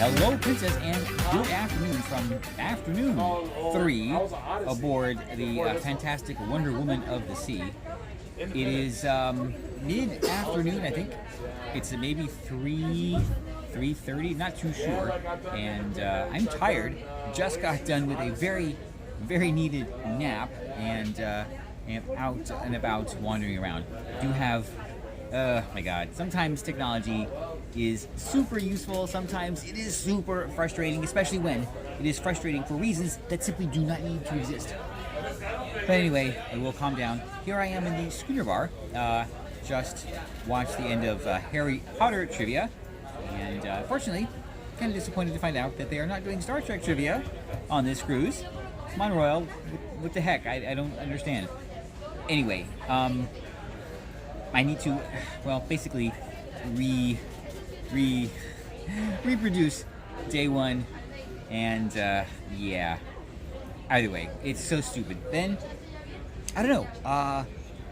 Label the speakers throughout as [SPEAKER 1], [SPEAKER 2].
[SPEAKER 1] Hello, Princess, and good afternoon from Afternoon 3 aboard the fantastic Wonder Woman of the Sea. It is mid-afternoon, I think. It's maybe 3:30, not too sure. And I'm tired. Just got done with a very, very needed nap and am out and about wandering around. Do have, my God, sometimes technology is super useful, sometimes it is super frustrating, especially when it is frustrating for reasons that simply do not need to exist. But anyway, I will calm down. Here I am in the Schooner Bar. Just watched the end of Harry Potter trivia, and fortunately, kind of disappointed to find out that they are not doing Star Trek trivia on this cruise. Come on, Royal, what the heck? I don't understand. Anyway, I need to, well, basically reproduce day one, and yeah. Either way, it's so stupid. Then, I don't know, I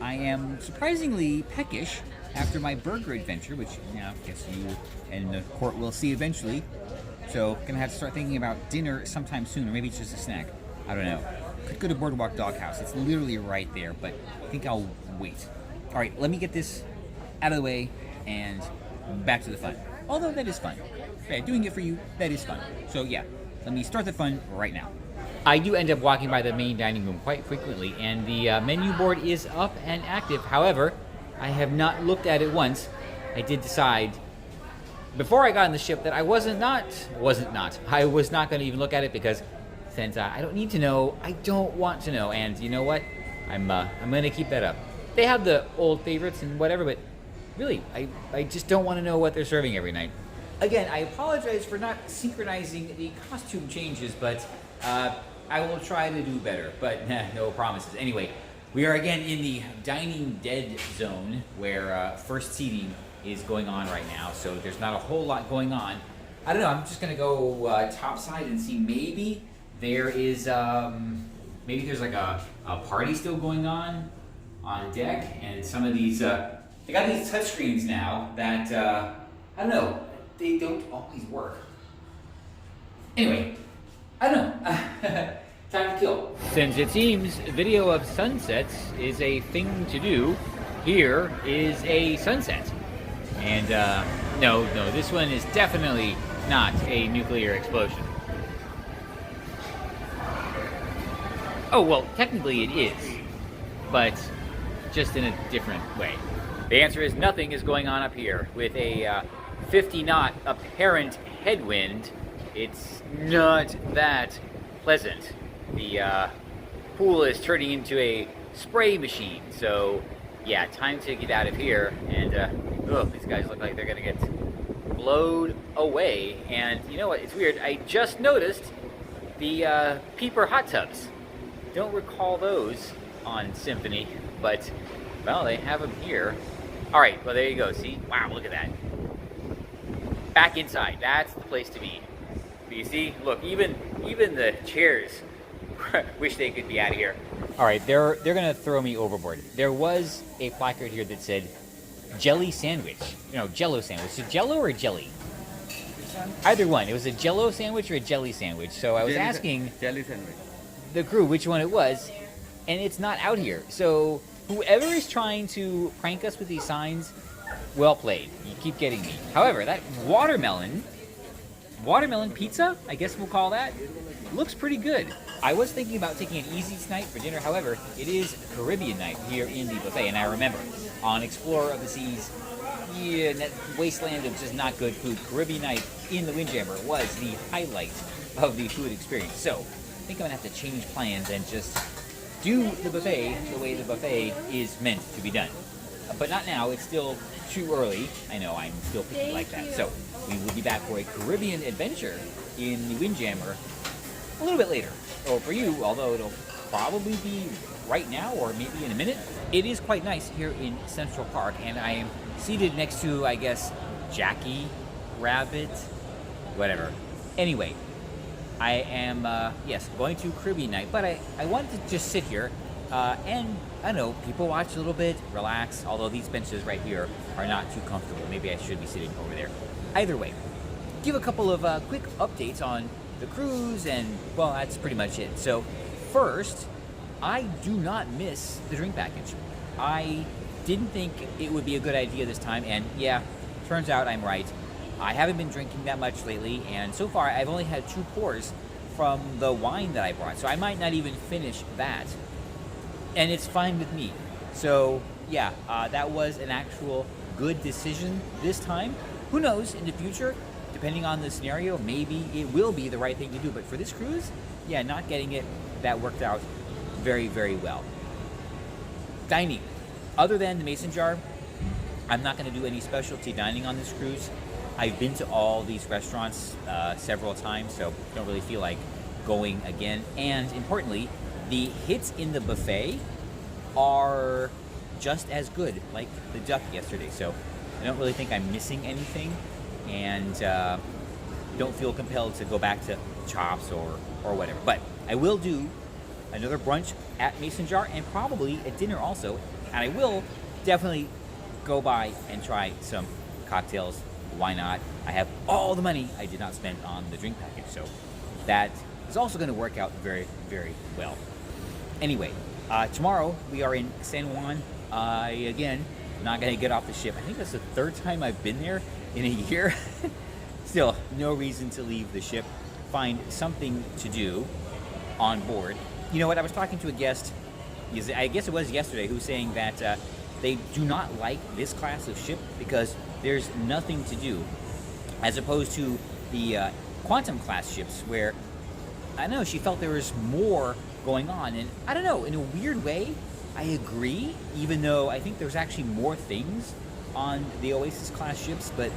[SPEAKER 1] am surprisingly peckish after my burger adventure, which, I guess you and the court will see eventually. So, gonna have to start thinking about dinner sometime soon, or maybe it's just a snack. I don't know. Could go to Boardwalk Doghouse. It's literally right there, but I think I'll wait. All right, let me get this out of the way and back to the fun. Although that is fun. Okay, doing it for you, that is fun. So yeah, let me start the fun right now. I do end up walking by the main dining room quite frequently, and the menu board is up and active. However, I have not looked at it once. I did decide before I got on the ship that I was not going to even look at it, because since I don't need to know, I don't want to know. And you know what? I'm going to keep that up. They have the old favorites and whatever, but really, I just don't want to know what they're serving every night. Again, I apologize for not synchronizing the costume changes, but I will try to do better, but no promises. Anyway, we are again in the dining dead zone, where first seating is going on right now, so there's not a whole lot going on. I don't know, I'm just going to go topside and see. Maybe there is, maybe there's like a party still going on deck, and some of these, they got these touchscreens now that, I don't know, they don't always work. Anyway, I don't know. Time to kill. Since it seems video of sunsets is a thing to do, here is a sunset. And no, this one is definitely not a nuclear explosion. Oh, well, technically it is, but just in a different way. The answer is nothing is going on up here. With a 50 knot apparent headwind, it's not that pleasant. The pool is turning into a spray machine, so yeah, time to get out of here. And these guys look like they're gonna get blowed away. And you know what, it's weird, I just noticed the peeper hot tubs. Don't recall those on Symphony, but well, they have them here. All right, well, there you go. See, wow, look at that. Back inside, that's the place to be. But you see, look, even the chairs wish they could be out of here. All right, they're gonna throw me overboard. There was a placard here that said jelly sandwich. Jello sandwich. So Jello or jelly? Either one. It was a Jello sandwich or a jelly sandwich. So I was asking
[SPEAKER 2] jelly sandwich.
[SPEAKER 1] The crew which one it was, and it's not out here. So whoever is trying to prank us with these signs, well played. You keep getting me. However, that watermelon pizza, I guess we'll call that, looks pretty good. I was thinking about taking an easy tonight for dinner. However, it is Caribbean night here in the buffet, and I remember on Explorer of the Seas, in that wasteland of just not good food, Caribbean night in the Windjammer was the highlight of the food experience. So I think I'm gonna have to change plans and just do the buffet the way the buffet is meant to be done. But not now, it's still too early. I know, I'm still picky like that. So we will be back for a Caribbean adventure in the Windjammer a little bit later. Or for you, although it'll probably be right now or maybe in a minute. It is quite nice here in Central Park, and I am seated next to, I guess, Jackie, Rabbit, whatever. Anyway, I am, yes, going to Caribbean night, but I wanted to just sit here and, I don't know, people watch a little bit, relax, although these benches right here are not too comfortable. Maybe I should be sitting over there. Either way, give a couple of quick updates on the cruise, and, well, that's pretty much it. So, first, I do not miss the drink package. I didn't think it would be a good idea this time, and yeah, turns out I'm right. I haven't been drinking that much lately, and so far I've only had 2 pours from the wine that I brought, so I might not even finish that. And it's fine with me. So, yeah, that was an actual good decision this time. Who knows, in the future, depending on the scenario, maybe it will be the right thing to do. But for this cruise, yeah, not getting it, that worked out very, very well. Dining. Other than the mason jar, I'm not going to do any specialty dining on this cruise. I've been to all these restaurants several times, so don't really feel like going again. And importantly, the hits in the buffet are just as good, like the duck yesterday. So I don't really think I'm missing anything, and don't feel compelled to go back to chops or whatever. But I will do another brunch at Mason Jar, and probably a dinner also. And I will definitely go by and try some cocktails. Why not? I have all the money I did not spend on the drink package, so that is also going to work out very, very well. Anyway, tomorrow we are in San Juan. Again, not going to get off the ship. I think that's the 3rd time I've been there in a year. Still, no reason to leave the ship. Find something to do on board. You know what? I was talking to a guest, I guess it was yesterday, who was saying that they do not like this class of ship because there's nothing to do, as opposed to the quantum class ships where, I don't know, she felt there was more going on. And I don't know, in a weird way, I agree, even though I think there's actually more things on the Oasis class ships, but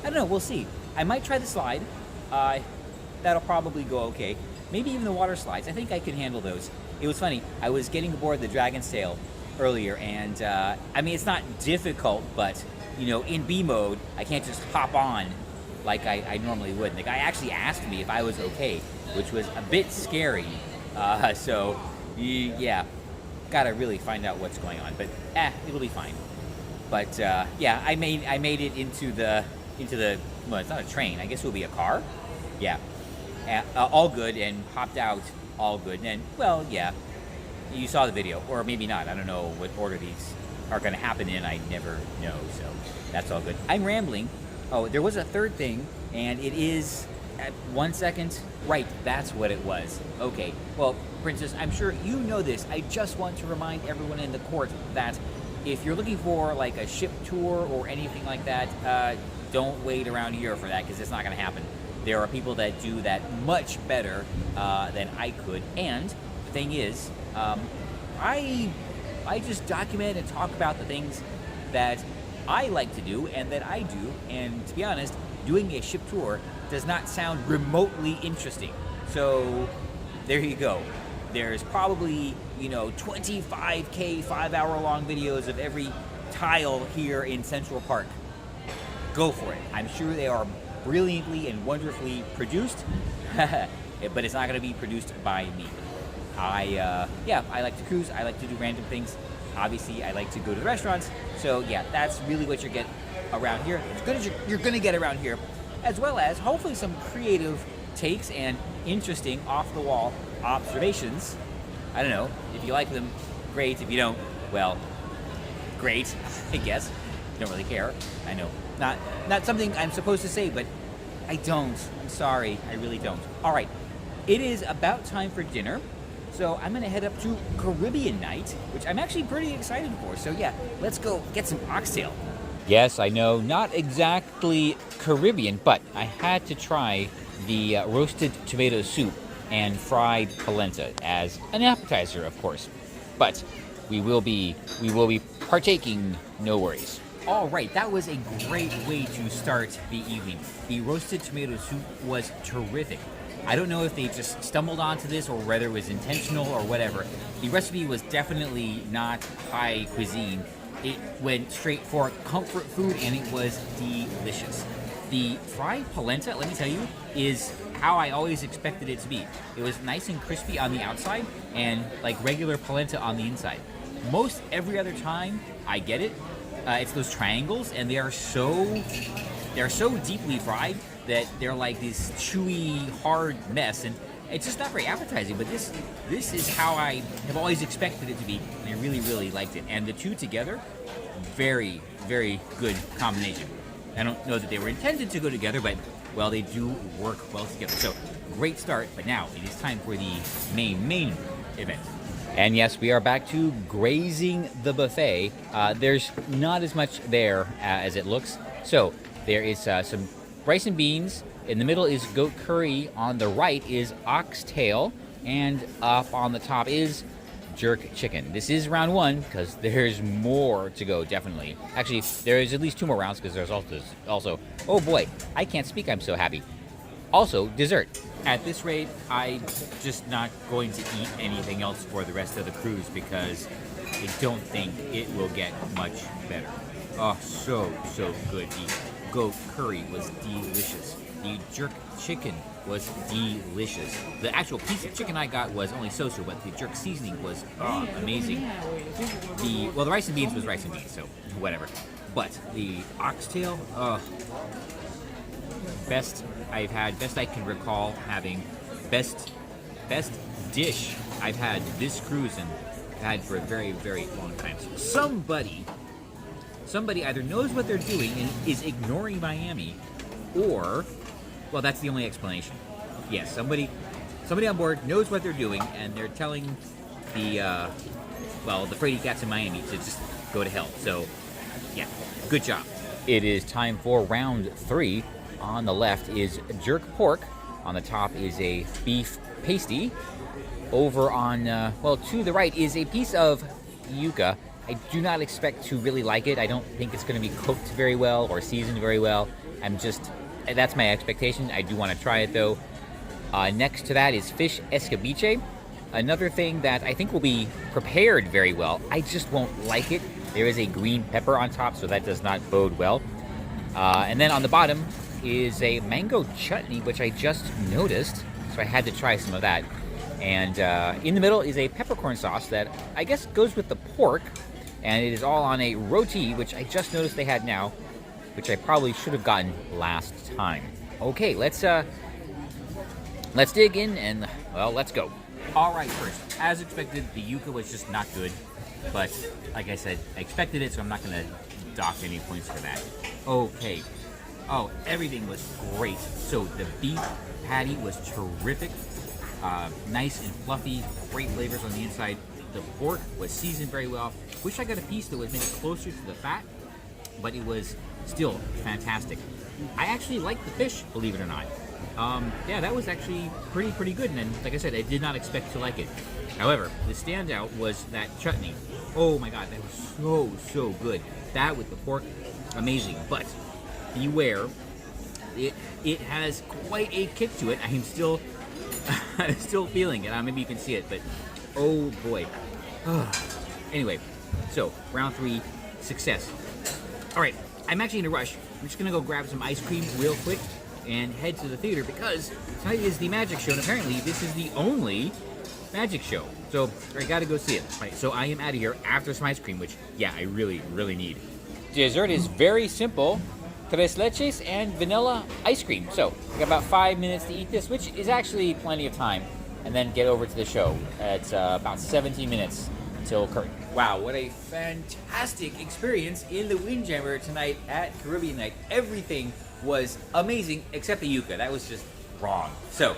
[SPEAKER 1] I don't know, we'll see. I might try the slide. That'll probably go okay. Maybe even the water slides. I think I can handle those. It was funny, I was getting aboard the Dragon's Sail earlier, and I mean, it's not difficult, but you know, in B mode, I can't just hop on like I normally would. The guy actually asked me if I was okay, which was a bit scary. So, yeah, gotta really find out what's going on. But it'll be fine. But yeah, I made it into the well, it's not a train. I guess it will be a car. Yeah, all good, and hopped out all good. And well, yeah, you saw the video, or maybe not. I don't know what order these are going to happen in. I never know, so that's all good. I'm rambling. Oh, there was a third thing, and it is at 1 second. Right, that's what it was. Okay, well, Princess, I'm sure you know this. I just want to remind everyone in the court that if you're looking for like a ship tour or anything like that, don't wait around here for that, because it's not going to happen. There are people that do that much better than I could. And the thing is, I just document and talk about the things that I like to do and that I do. And to be honest, doing a ship tour does not sound remotely interesting. So there you go. There's probably, 25K 5-hour-long videos of every tile here in Central Park. Go for it. I'm sure they are brilliantly and wonderfully produced, but it's not going to be produced by me. I like to cruise. I like to do random things. Obviously, I like to go to the restaurants. So yeah, that's really what you get around here. It's good you're going to get around here, as well as hopefully some creative takes and interesting off-the-wall observations. I don't know. If you like them, great. If you don't, well, great, I guess. Don't really care. I know. Not something I'm supposed to say, but I don't. I'm sorry. I really don't. All right. It is about time for dinner. So I'm going to head up to Caribbean night, which I'm actually pretty excited for. So yeah, let's go get some oxtail. Yes, I know, not exactly Caribbean, but I had to try the roasted tomato soup and fried polenta as an appetizer, of course. But we will be partaking, no worries. All right, that was a great way to start the evening. The roasted tomato soup was terrific. I don't know if they just stumbled onto this or whether it was intentional or whatever. The recipe was definitely not high cuisine. It went straight for comfort food, and it was delicious. The fried polenta, let me tell you, is how I always expected it to be. It was nice and crispy on the outside and like regular polenta on the inside. Most every other time I get it, it's those triangles, and they're so deeply fried that they're like this chewy, hard mess, and it's just not very appetizing. But this is how I have always expected it to be, and I really, really liked it. And the two together, very, very good combination. I don't know that they were intended to go together, but, well, they do work well together. So, great start, but now it is time for the main event. And yes, we are back to grazing the buffet. There's not as much there as it looks. So, there is some rice and beans. In the middle is goat curry. On the right is oxtail. And up on the top is jerk chicken. This is round one because there's more to go, definitely. Actually, there's at least 2 more rounds because there's also, oh boy, I can't speak, I'm so happy. Also, dessert. At this rate, I'm just not going to eat anything else for the rest of the cruise because I don't think it will get much better. Oh, so good. The goat curry was delicious. The jerk chicken was delicious. The actual piece of chicken I got was only so-so, but the jerk seasoning was amazing. The rice and beans was rice and beans, so whatever. But the oxtail, best I've had, best I can recall having, best dish I've had this cruise and had for a very, very long time. So somebody either knows what they're doing and is ignoring Miami, or, well, that's the only explanation. Yes, somebody on board knows what they're doing, and they're telling the fraidy cats in Miami to just go to hell. So, yeah, good job. It is time for round 3. On the left is jerk pork. On the top is a beef pasty. Over on, to the right is a piece of yuca. I do not expect to really like it. I don't think it's going to be cooked very well or seasoned very well. That's my expectation. I do want to try it though. Next to that is fish escabeche. Another thing that I think will be prepared very well. I just won't like it. There is a green pepper on top, so that does not bode well. And then on the bottom is a mango chutney, which I just noticed, so I had to try some of that. And in the middle is a peppercorn sauce that I guess goes with the pork, and it is all on a roti, which I just noticed they had now, which I probably should have gotten last time. Okay, let's dig in and, well, let's go. All right, first, as expected, the yuca was just not good, but like I said, I expected it, so I'm not going to dock any points for that. Okay. Oh, everything was great. So the beef patty was terrific. Nice and fluffy, great flavors on the inside. The pork was seasoned very well. Wish I got a piece that was maybe closer to the fat, but it was still fantastic. I actually liked the fish, believe it or not. That was actually pretty good. And like I said, I did not expect to like it. However, the standout was that chutney. Oh my God, that was so good. That with the pork, amazing. But beware, it has quite a kick to it. I'm still feeling it. Maybe you can see it, but oh boy. Anyway, so round 3, success. All right, I'm actually in a rush. I'm just gonna go grab some ice cream real quick and head to the theater because tonight is the magic show, and apparently this is the only magic show. So I gotta go see it. All right, so I am out of here after some ice cream, which, yeah, I really, really need. Dessert is very simple. 3 leches and vanilla ice cream. So, I got about 5 minutes to eat this, which is actually plenty of time, and then get over to the show. It's about 17 minutes till curtain. Wow, what a fantastic experience in the Windjammer tonight at Caribbean Night. Everything was amazing except the yuca. That was just wrong. So,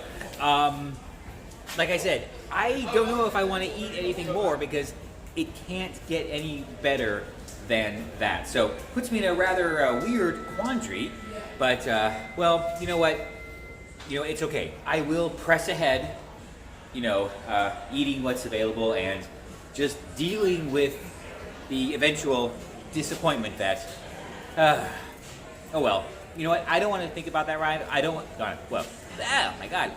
[SPEAKER 1] like I said, I don't know if I want to eat anything more because it can't get any better than that. So, puts me in a rather weird quandary, but, well, you know what? It's okay. I will press ahead, eating what's available and just dealing with the eventual disappointment that, oh well. You know what? I don't want to think about that ride. Oh my God.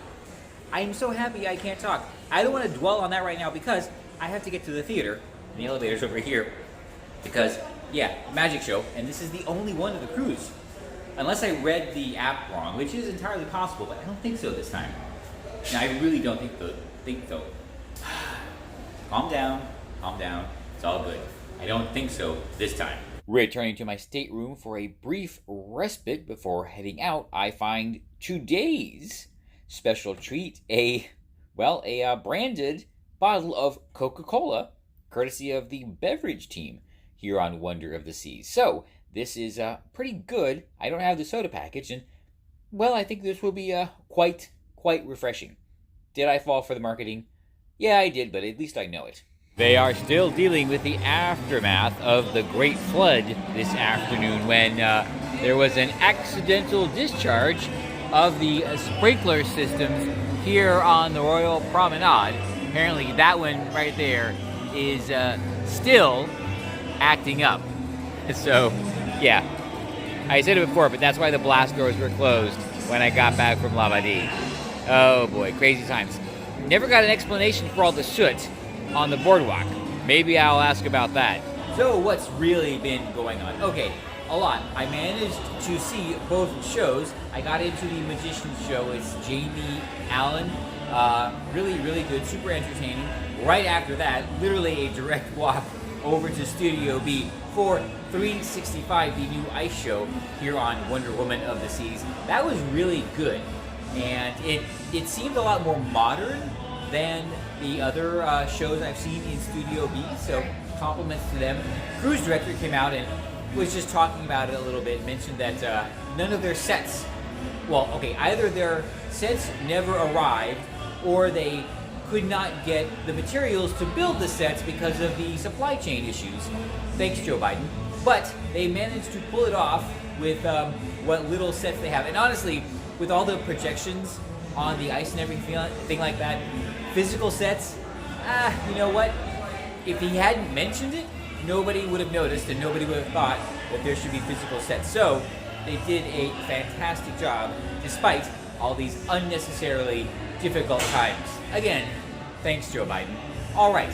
[SPEAKER 1] I'm so happy I can't talk. I don't want to dwell on that right now because I have to get to the theater, and the elevator's over here. Because, yeah, magic show, and this is the only one of the cruise. Unless I read the app wrong, which is entirely possible, but I don't think so this time. Now, I really don't think so. Calm down. It's all good. I don't think so this time.
[SPEAKER 2] Returning to my stateroom for a brief respite before heading out, I find today's special treat, a branded bottle of Coca-Cola, courtesy of the beverage team here on Wonder of the Seas. So, this is pretty good. I don't have the soda package, and, well, I think this will be quite refreshing. Did I fall for the marketing? Yeah, I did, but at least I know it. They are still dealing with the aftermath of the Great Flood this afternoon when there was an accidental discharge of the sprinkler systems here on the Royal Promenade. Apparently that one right there is still acting up. So, yeah. I said it before, but that's why the blast doors were closed when I got back from Labadee. Oh boy, crazy times. Never got an explanation for all the soot on the boardwalk. Maybe I'll ask about that. So what's really been going on? Okay, a lot. I managed to see both shows. I got into the Magician's show. It's Jamie Allen. Really good, super entertaining. Right after that, literally a direct walk over to Studio B for 365, the new ice show here on Wonder Woman of the Seas. That was really good. And it seemed a lot more modern than the other shows I've seen in Studio B, so compliments to them. Cruise director came out and was just talking about it a little bit, mentioned that none of their sets, either their sets never arrived or they could not get the materials to build the sets because of the supply chain issues. Thanks, Joe Biden. But they managed to pull it off with what little sets they have. And honestly, with all the projections on the ice and everything like that, physical sets, you know what? If he hadn't mentioned it, nobody would have noticed and nobody would have thought that there should be physical sets. So they did a fantastic job despite all these unnecessarily difficult times. Again, thanks, Joe Biden. All right.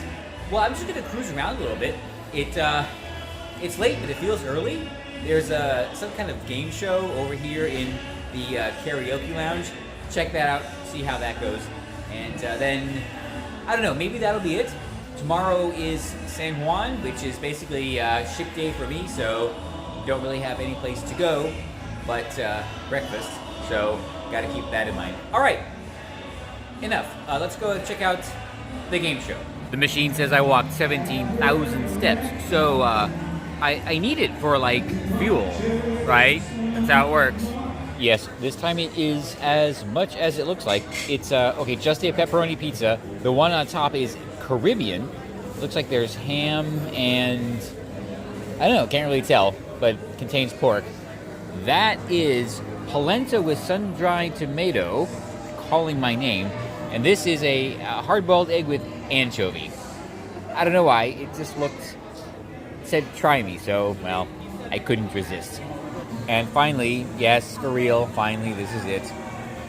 [SPEAKER 2] Well, I'm just going to cruise around a little bit. It's late, but it feels early. There's some kind of game show over here in the karaoke lounge. Check that out, see how that goes. And then, I don't know, maybe that'll be it. Tomorrow is San Juan, which is basically ship day for me, so don't really have any place to go but breakfast. So, gotta keep that in mind. All right, enough. Let's go check out the game show. The machine says I walked 17,000 steps, so I need it for, fuel, right? That's how it works. Yes, this time it is as much as it looks like. It's, just a pepperoni pizza. The one on top is Caribbean. Looks like there's ham and, I don't know, can't really tell, but contains pork. That is polenta with sun-dried tomato, calling my name. And this is a hard-boiled egg with anchovy. I don't know why, it just said try me, so, well, I couldn't resist. And finally, yes, for real, finally, this is it.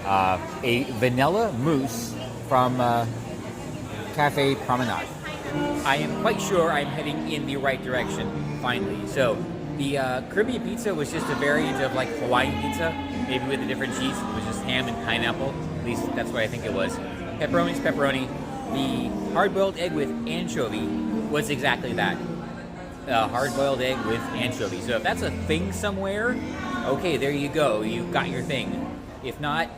[SPEAKER 2] A vanilla mousse from Cafe Promenade. I am quite sure I'm heading in the right direction, finally. So, the Caribbean pizza was just a variant of Hawaiian pizza, maybe with a different cheese. It was just ham and pineapple. At least that's what I think it was. Pepperoni's pepperoni. The hard-boiled egg with anchovy was exactly that. Hard-boiled egg with anchovy. So if that's a thing somewhere, okay, there you go. You've got your thing. If not,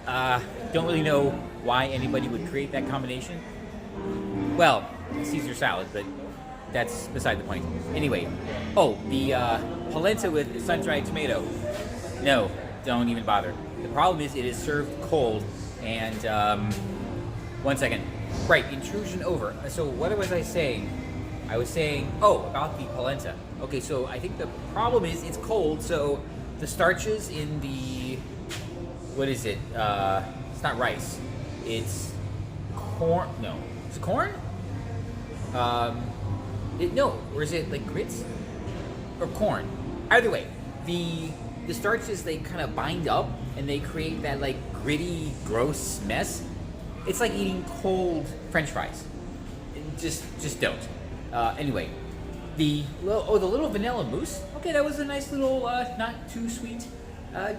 [SPEAKER 2] don't really know why anybody would create that combination. Well, Caesar salad, but that's beside the point. Anyway, the polenta with sun-dried tomato. No, don't even bother. The problem is it is served cold, and, one second. Right, intrusion over. So what was I saying? I was saying, about the polenta. Okay, so I think the problem is it's cold, so the starches in the, what is it? It's not rice. It's corn. No. Is it corn? Or is it grits? Or corn? Either way, the starches, they kind of bind up and they create that gritty, gross mess. It's like eating cold French fries. Just don't. Anyway, the little vanilla mousse. Okay, that was a nice little, not too sweet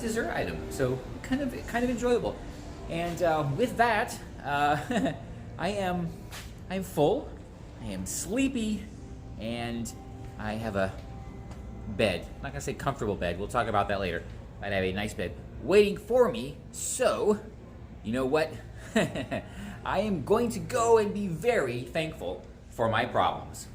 [SPEAKER 2] dessert item. So kind of enjoyable. And with that, I'm full. I am sleepy, and I have a
[SPEAKER 1] bed. I'm not gonna say comfortable bed. We'll talk about that later. I'd have a nice bed waiting for me. So, you know what? I am going to go and be very thankful for my problems.